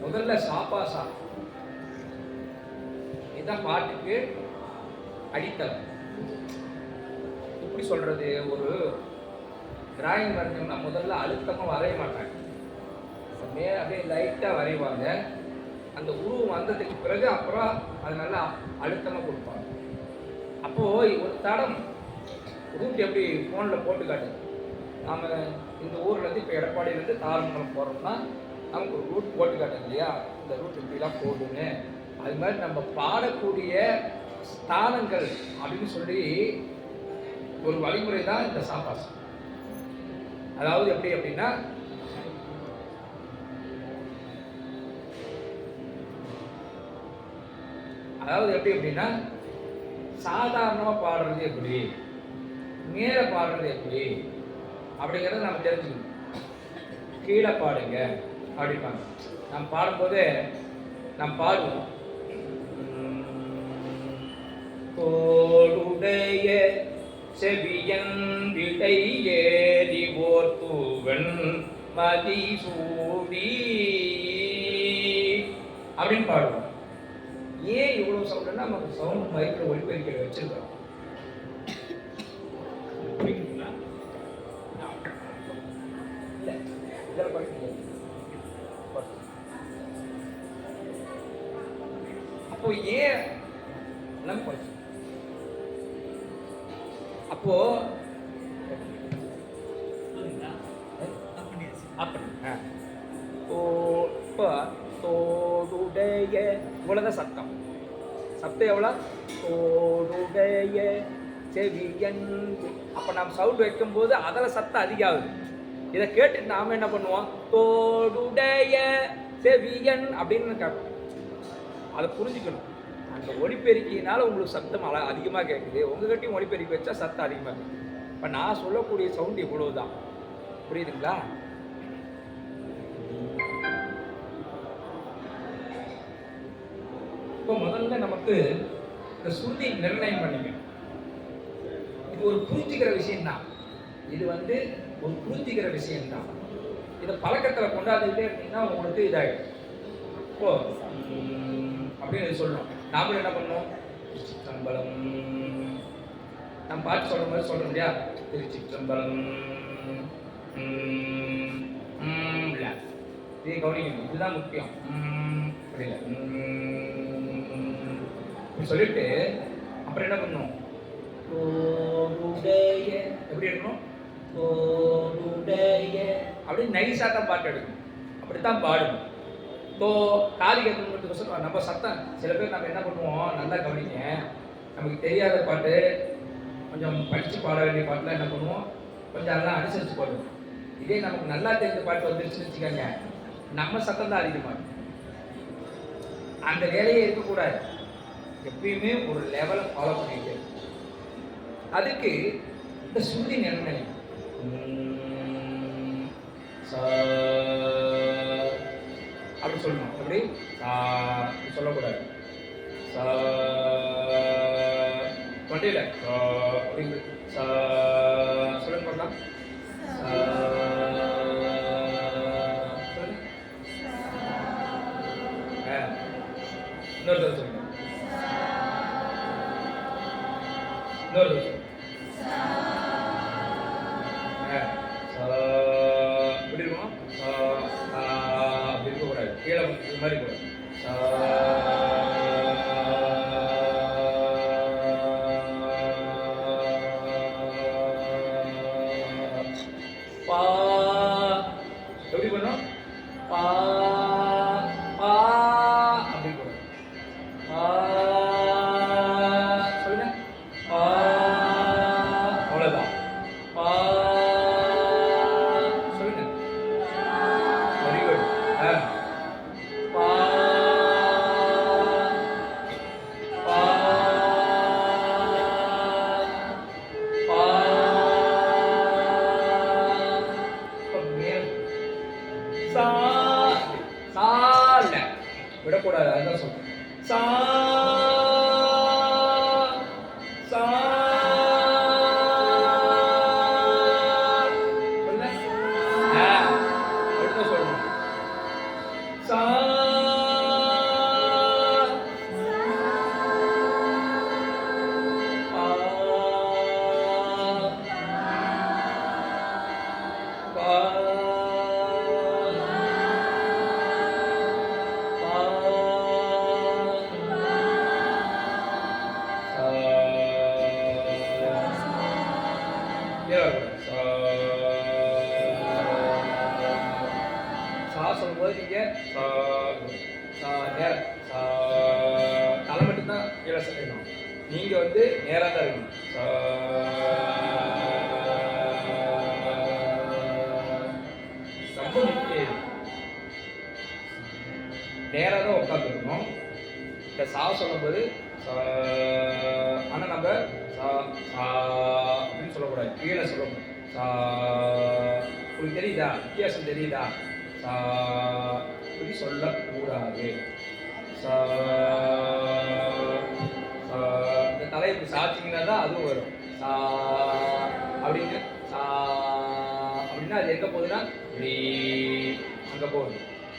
முதல்ல சாப்பா சா, இதுதான் பாட்டுக்கு அடித்தளம். எப்படி சொல்றது, ஒரு டிராயிங் வரைஞ்சோம்னா முதல்ல அழுத்தமாக வரைய மாட்டாங்க, அப்படியே லைட்டாக வரைவாங்க. அந்த உருவம் வந்ததுக்கு பிறகு அப்புறம் அது நல்லா அழுத்தமாக கொடுப்பாங்க. அப்போது ஒரு தடம் ரூட் எப்படி ஃபோனில் போட்டு காட்டுது. நாம் இந்த ஊர்லேருந்து இப்போ எடப்பாடியிலேருந்து தாரமங்கலம் போகிறோம்னா நமக்கு ஒரு ரூட் போட்டு காட்டுது இல்லையா, இந்த ரூட் இப்படிலாம் போகுதுன்னு. அது மாதிரி நம்ம பாடக்கூடிய ஸ்தானங்கள் அப்படின்னு சொல்லி ஒரு வழிமுறை தான் இந்த சாப்பாசம். அதாவது எப்படி அப்படின்னா, சாதாரணமாக பாடுறது எப்படி, மேலே பாடுறது எப்படி அப்படிங்கிறத நம்ம தெரிஞ்சுக்கணும். கீழே பாடுங்க அப்படிப்பாங்க. நம்ம பாடும்போதே நம்ம பாடுவோம், தோளுடைய செவியன் விடை ஏறி ஓர்த்துவன் மதிசூடி அப்படின்னு பாடுவோம். ஏன் இவ்வளவு சவுண்ட்னா, நமக்கு சவுண்ட் மைக்கில் ஒலிபெருக்கிற வச்சிருக்கிறோம். அப்போ ஏன் அப்போ தோடுடைய இவ்வளவுதான் சத்தம். சத்தம் எவ்வளோ, தோடுடைய செவியன். அப்போ நம்ம சவுண்ட் வைக்கும்போது அதில் சத்தம் அதிகம் ஆகுது. இதை கேட்டுட்டு நாம என்ன பண்ணுவோம், தோடுடைய செவியன் அப்படின்னு கேட்போம். அதை புரிஞ்சுக்கணும். அந்த ஒலிபெருக்கினால உங்களுக்கு சத்தம் அதிகமாக கேட்குது, உங்ககிட்டையும் ஒலிபெருக்கி வச்சா சத்தம் அதிகமாக இருக்குது. இப்போ நான் சொல்லக்கூடிய சவுண்ட் இவ்வளவு தான், புரியுதுங்களா? இப்போ முதல்ல நமக்கு இந்த சுருதி நிர்ணயம் பண்ணிக்கணும். இது ஒரு புரிஞ்சுக்கிற விஷயம்தான். இது ஒரு புரிஞ்சுக்கிற விஷயம்தான். இதை பழக்கத்தில் கொண்டாடிட்டே இருந்தீங்கன்னா உங்களுக்கு இதாகிடும். இப்போ அப்படின்னு சொல்லணும். நாமளும் என்ன பண்ணோம், திருச்சிற்றம்பலம், நம்ம பாட்டு சொல்ற மாதிரி சொல்றோம் இல்லையா, திருச்சிற்றம்பலம் இல்லை, இதை கவனிக்கணும், இதுதான் முக்கியம். புரியல சொல்லிட்டு அப்புறம் என்ன பண்ணணும், எப்படி இருக்கணும், அப்படின்னு நைஸாக தான் பாட்டு எடுக்கணும். அப்படித்தான் பாடணும். இப்போ காது கேட்கணுங்கிறதுக்கு நம்ம சத்தம் சில பேர் நம்ம என்ன பண்ணுவோம், நல்லா கவனிங்க, நமக்கு தெரியாத பாட்டு, கொஞ்சம் படித்து பாட வேண்டிய பாட்டுலாம் என்ன பண்ணுவோம், கொஞ்சம் அதெல்லாம் அனுசரித்து பாடுவோம். இதே நமக்கு நல்லா தெரிஞ்ச பாட்டு வந்துருச்சுன்னு வச்சுக்கோங்க, நம்ம சத்தம் தான் அதிகமாக. அந்த வேலையே இருக்கக்கூடாது. எப்பயுமே ஒரு லெவலை ஃபாலோ பண்ணிட்டு அதுக்கு இந்த சுருதி நிர்ணயம். அப்படி சொல்லணும். எப்படி சொல்லக்கூடாது, தொண்டையில் அப்படி சொல்லுங்க பார்க்கலாம். இன்னொரு தடவை சொல்லுங்க, இன்னொரு தடவை சொல்லுங்க. எப்படி இருக்கணும், அப்படி இருக்கக்கூடாது, கீழே இது மாதிரி கூட. பா எப்படி பண்ணணும், பா பா அப்படி கூட. சொல்லுங்க, பா, அவ்வளோதான். பா சொல்லுங்க, வெரி குட். பா பா பா சா சால விடக்கூடாது, அதுதான் சொல்றேன். சா சா சொல்லுங்க, அடுத்த சொல்லணும். சா சொல்லும்போது நீங்கள் நேர தலை மட்டும்தான் கீழே சொல்லணும். நீங்கள் வந்து நேராக தான் இருக்கணும். ரொம்ப முக்கியம். நேராக தான் உட்காந்துருக்கணும். இந்த சொல்லும்போது ஆனால் நம்ம அப்படின்னு சொல்லக்கூடாது, கீழே சொல்லக்கூடாது. உங்களுக்கு தெரியுதா வித்தியாசம்? தெரியுதா? இப்படி சொல்லக்கூடாது. இந்த தலை இப்படி சாச்சிங்கன்னா தான் அதுவும் வரும். அப்படின்னு அப்படின்னா அது எங்கே போகுதுன்னா இப்படி அங்கே போகுது.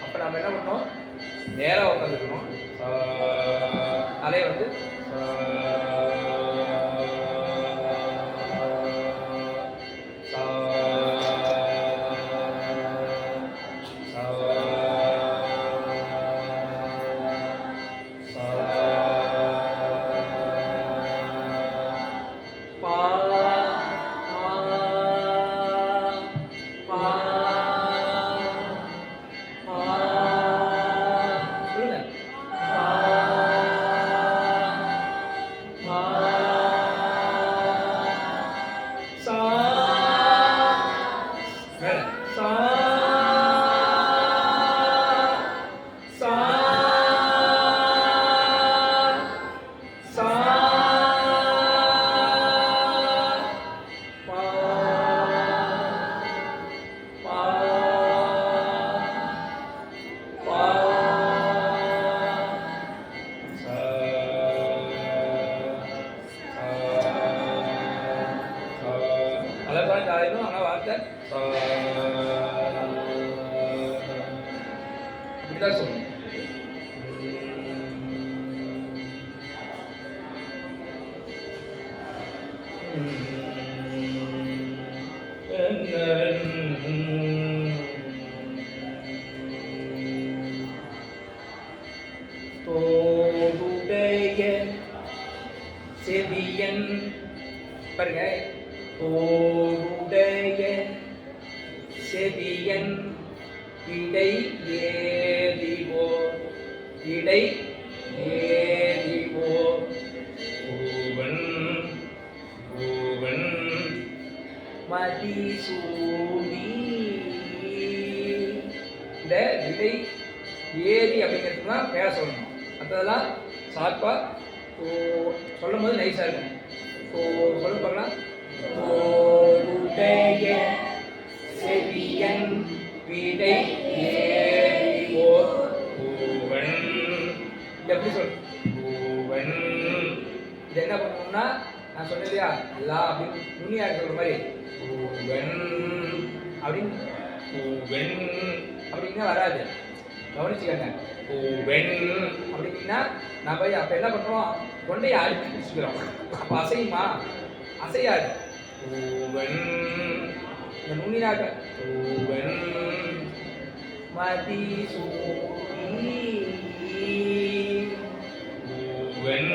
அப்போ நம்ம என்ன பண்ணோம்? நேராக உட்காந்துக்கணும். தலையை வந்து இப்படிதான் சொல்லணும். தோடுடைய செவியன் பாருங்க, தோடுடைய செவியன் இடை ஏறிவோ இடை ஏறிவோ பூவன் பூவன் மதிசூடி. இந்த இடை ஏரி அப்படிங்கிறதுக்கு தான் பேர சொல்லணும். மற்றதெல்லாம் சார்பா சொல்லும் போது நைஸாக இருக்கும். சொல்ல பார்க்கலாம். தோடுடைய செவியன் விடை ஏறிவோர் பூவன். எப்படி சொல் பூவன். இது என்ன பண்ணணும்னா நான் சொன்னேன் இல்லையா, எல்லா அப்படின்னு நுண்ணியாக சொல்கிற மாதிரி பூவன் அப்படின்னு பூவன் அப்படின்னா வராது. கவனிச்சுக்கங்க. பூவன் அப்படின்னா நம்ம அப்போ என்ன பண்ணுறோம்? கொண்டையை அடித்து பிடிச்சிக்கிறோம். அப்போ அசையுமா? அசையாது. பூவன் இந்த நுண்ணினாக பூவன் மதிசூடி. பூவன்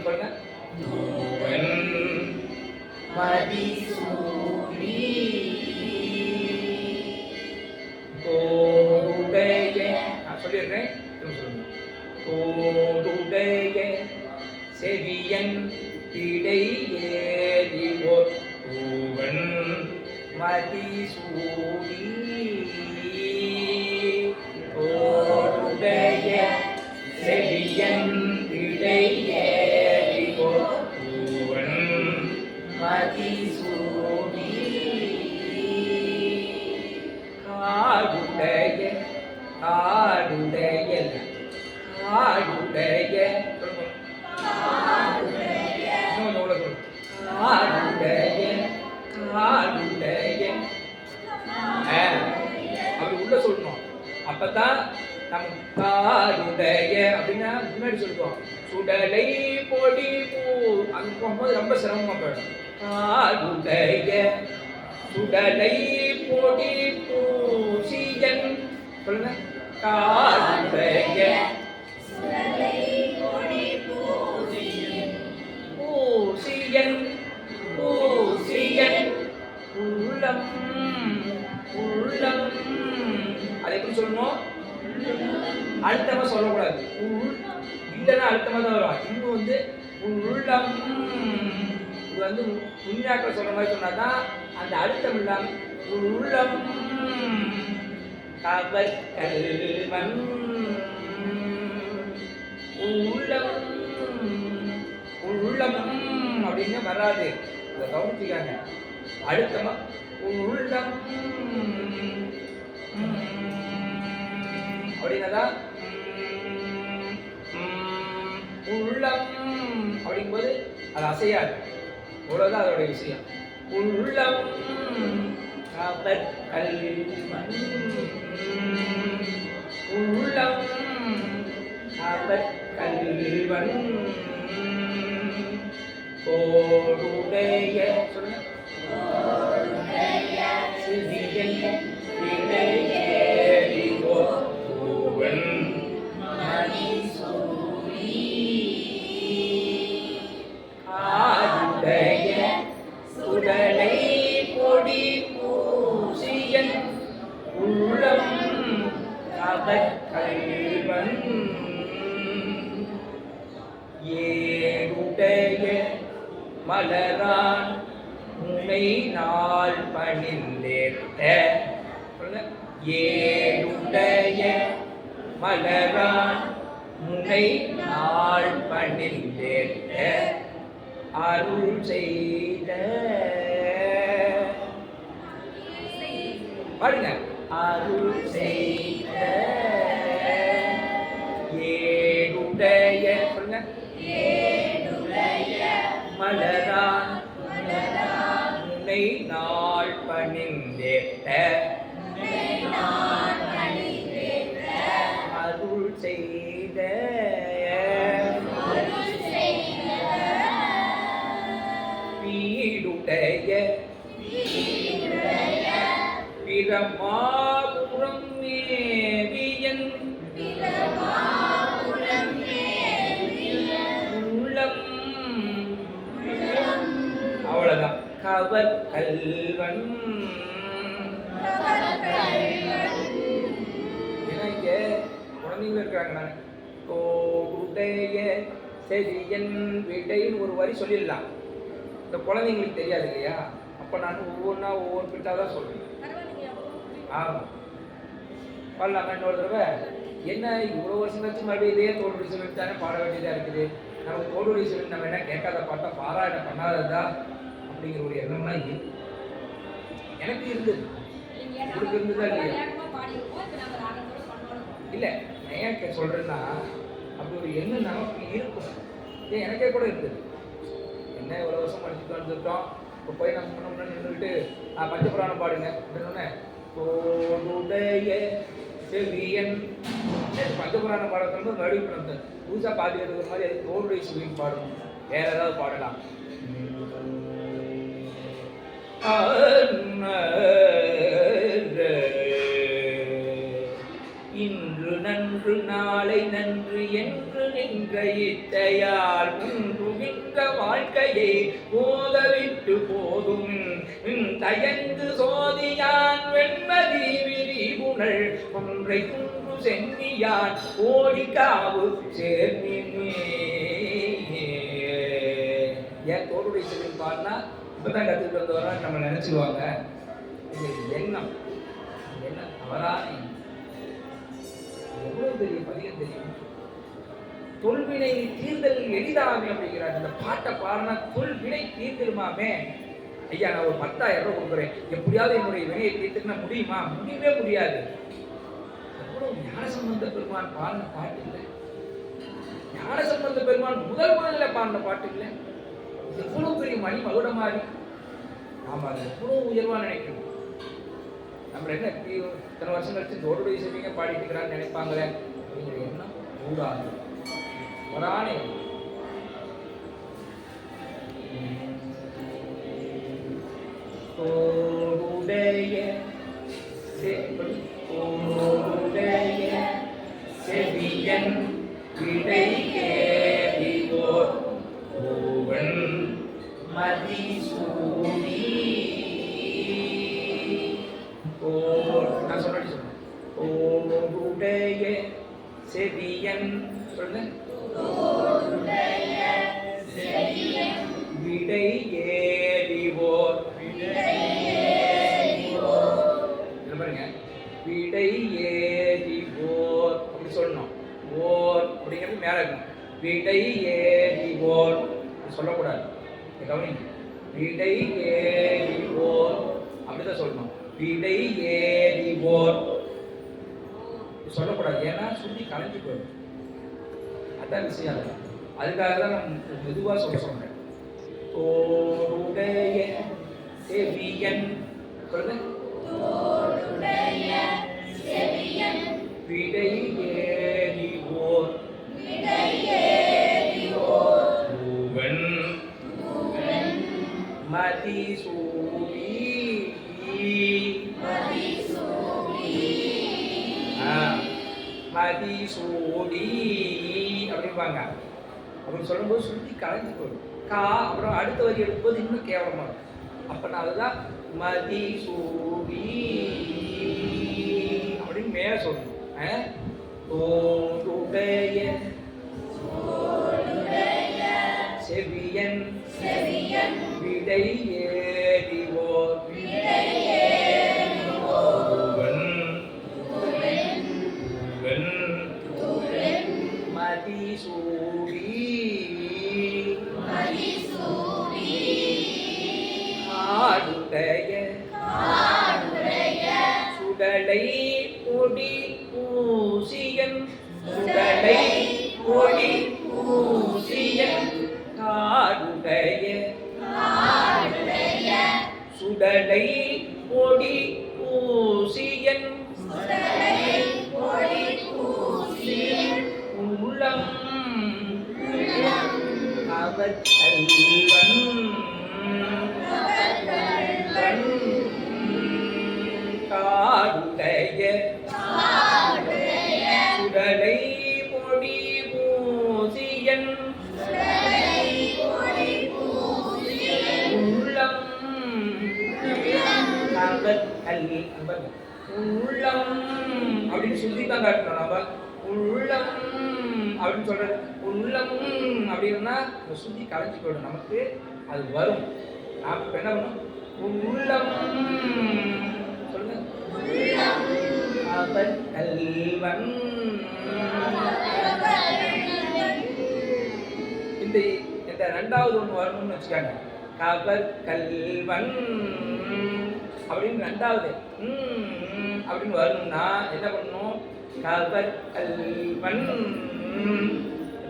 சொல்லுங்க. பூவன் மதிசூடி. தோடுடைய நான் சொல்லிடுறேன், சொல்லுங்க. தோடுடைய செவியன் இடை ஏறிவோர் பூவன் மதிசூடி. தோடுடைய செவியன் இடை ஏறிவோர் பூவன் மதிசூடி. காடுடைய காடுடைய காடுடைய அப்படி உள்ள சொல்லணும். அப்பதான் நம்ம காடுடைய அப்படின்னா முன்னாடி சொல்லுவோம். சுடலை பொடி பூ அங்க போகும்போது ரொம்ப சிரமமா போயிடும். காடுடைய சுடலை பொடி பூசியன் சொல்லுங்க. காடுடைய பூசியன் பூசியன் உள்ளம் உள்ளம். அதை எப்படி எப்படி சொல்லணும்? அழுத்தமா சொல்லக்கூடாது. இல்லைன்னா அழுத்தமா தான் வரும். இன்னும் வந்து உள்ளம் இது வந்து உண்மையாக்கள் சொல்ற மாதிரி சொன்னாதான் அந்த அழுத்தம் இல்லாம உள்ளம் கவர் கல்வன் உள்ளம் உள்ளம் அப்படின்னு வராது. அதை கவனிச்சுக்காங்க. அழுத்தமா உள்ளம் அப்படின்னாதான் உள்ளம் அப்படிங்கும்போது அது அசையாது. அவ்வளோதான் அதோட விஷயம். உள்ளம் கவர் கல்வன் உள்ளம் கவர் கல்வன் கோடுடைய சொல்லுங்க சிறியன் இடையேறி ஒருவன் ஆருடைய சுடலை பொடி பூசியன் உள்ளம் கவர் கல்வன் ஏருடைய மலரான் முனை நாள் பணிந்தேத்த ஏருடைய மலரான் முனை நாள் பணிந்தேத்த அருள் செய்த பாருங்க அருள் செய்த ஏருடைய சொல்லுங்க மலரான் முனை நாள் பணிந்தேத்த அருள் செய்த பீடுடைய பிரமாபுரம் மேவியன் உள்ளம் அவ்வளவுதான் கவர் கல்வன். ஏன்னா இங்க குழந்தைங்க இருக்கிறாங்க. நான் கோடுடைய செடியன் விடைன்னு ஒரு வரி சொல்லிடலாம். இந்த குழந்தைங்களுக்கு தெரியாது இல்லையா? அப்ப நான் ஒவ்வொன்றா ஒவ்வொரு பிட்டா தான் சொல்றேன். ஆமாம் பாடலாமா இன்னொரு தடவை? என்ன இவ்வளோ வருஷம் கழிச்சு மறுபடியும் இதே தோல்வி சொல்லிட்டு தானே பாட வேண்டியதாக இருக்குது. நமக்கு தோல்வி சொல்லி நம்ம என்ன கேட்காத பாட்டா பாராயணம் பண்ணாததா அப்படிங்கிற ஒரு எண்ணம்லாம் எனக்கு இருந்தது. உங்களுக்கு இருந்ததா இல்லையா? இல்லை நான் ஏன் சொல்கிறேன்னா அப்படி ஒரு எண்ணம் நமக்கு இருக்கும். ஏன் எனக்கே கூட இருந்தது. என்ன இவ்வளோ வருஷம் படிச்சுட்டு வந்துட்டோம், இப்போ போய் நம்ம முன்னாடி நின்றுக்கிட்டு பஞ்சபுராணம் பாடுங்க அப்படின்னோடனே கோடுடைய செவியன் பஞ்சபுராணம் பாடத்துல நடுவு பண்ண புதுசாக பாடி எடுக்கிற மாதிரி அது தோளுடைய செவியன் பாடணும். வேற ஏதாவது பாடலாம். இன்று நன்று நாளை நன்று என்று நின்ற இத்தையால் முன்றுகின்ற வாழ்க்கையை போதவிட்டு போதும் தயங்கு சோதியான் வெண்மதி விரிவுணல் ஒன்றை குன்று சென்னியான் ஓடிக்காவு சேர்மினே. ஏன் தோளுடைய செவியன் பாடினா இப்பதான் கற்றுட்டு வந்தவரை நம்ம நினைச்சுக்குவாங்க. இது எண்ணம் என்ன தவறான எவ்வளவு பெரிய பதியம் தெரியும். தொல்வினை தீர்தல் எளிதாமே அப்படிங்கிறார். இந்த பாட்டை பாடினா தொல்வினை தீர்ந்துருமாமே. ஐயா நான் ஒரு 10,000 ரூபாய் கொடுக்குறேன், எப்படியாவது என்னுடைய வினையை தீர்த்துக்க முடியுமா? முடியவே முடியாது. எவ்வளவு ஞானசம்பந்த பெருமான் பாடின பாட்டு இல்லை. ஞானசம்பந்த பெருமான் முதல்ல பாடின பாட்டு இல்லை. எவ்வளவு பெரிய மணி மகுடமாறி. ஆமா அது எவ்வளவு உயர்வா நினைக்கணும். நம்ம என்ன இத்தனை வருஷம் கழிச்சு தோடுடைய செவிங்க பாடிட்டு இருக்கிறான்னு நினைப்பாங்களே அப்படிங்கிற எண்ணம் கூடாது. வரானே தோடுடைய செவியன் விடை கேறிவோர் பூவன் மதிசூடி. நான் சொன்னடி சொன்னேன் தோடுடைய செவியன் சொல்லுங்க. விடை ஏறிவோர் பாருங்க, விடை ஏறிவோர் அப்படி சொல்லணும். ஓர் அப்படிங்கிறது மேல இருக்கும். விடை ஏறிவோர் சொல்லக்கூடாது. கவனிங்க, விடை ஏறிவோர் அப்படிதான் சொல்லணும். விடை ஏறிவோர் சொல்லக்கூடாது. ஏன்னா சுத்தி கலைஞ்சு போயிடும். அதான் விஷயம். அதுக்காக தான் நான் மெதுவாக சொல்றேன். தோடுடைய செவியன் சொல்லுங்க. விடை ஏறிவோர் பூவன் மதிசூடி மதிசூடி அப்படிம்பாங்க. அப்படின்னு சொல்லும்போது சுற்றி கலைஞ்சு போயிடும். கா அப்புறம் அடுத்த வரி எடுக்கும்போது இன்னும் கேவலமாக இருக்கும். அப்போ நான் அதுதான் மதிசூடி அப்படின்னு மேலே சொல்லணும். தோடுடைய செவியன் விடை ஏறிவோர் மதிசூடி ஆடுடைய சுடலை ஒடி பூசியன் சுடலை ஒடி பூசியன் காடுடைய சுடலை ஒடி பூசியன் உள்ளம் அவர் கல்வன் காடுடைய சுடலை பொடி பூசியன் உள்ளம் அவர் உள்ளம் அப்படின்னு சொல்லி தான் காட்டணும். நம்ம உள்ளம் அப்படின்னு சொல்றது. உள்ளம் அப்படின்னா சுத்தி கலைஞ்சு போயிடும். நமக்கு அது வரும். நாம இப்ப என்ன பண்ணும்? உள்ளம் சொல்லுங்க. அவர் கல்வன். இந்த ரெண்டாவது ஒன்று வரணும்னு வச்சுக்காங்க. கவர் கல்வன் அப்படின்னு ரெண்டாவது அப்படின்னு வரணும்னா என்ன பண்ணணும்? கவர் கல்வன்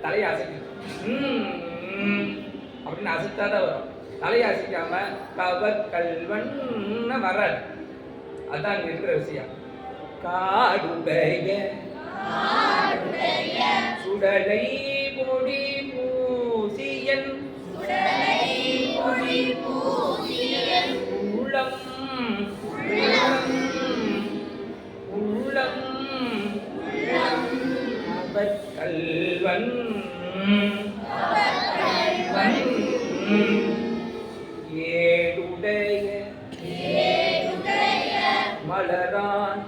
தலையை அசைக்கணும். அப்படின்னு அசைத்தாதான் வரும். தலையை அசைக்காம கவர் கல்வன் வராது. அதான் அங்க இருக்கிற விஷயம். காடுடைய சுடலை பொடி பூசியன் உள்ளம் உள்ளம் அவர் கல்வன் ஏடுடைய மலரான்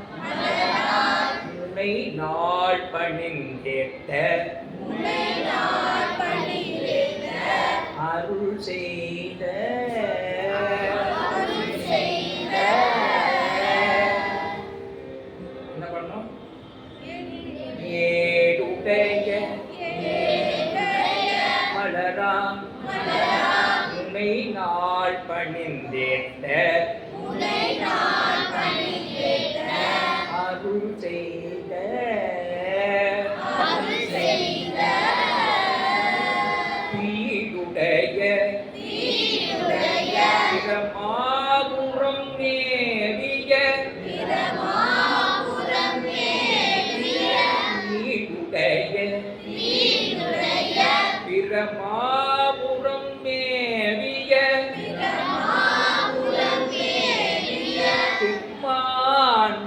முனை நாள் பணிந்தேத்த அருள் செய்த என்ன பண்ணோம்? ஏடுடைய மலரான் முனை நாள் பணிந்தேத்த அருள் செய்த தீயுடைய பிரமாபுரம் மேவிய தீயுடைய பிரமாபுரம் மேவிய திம்மான்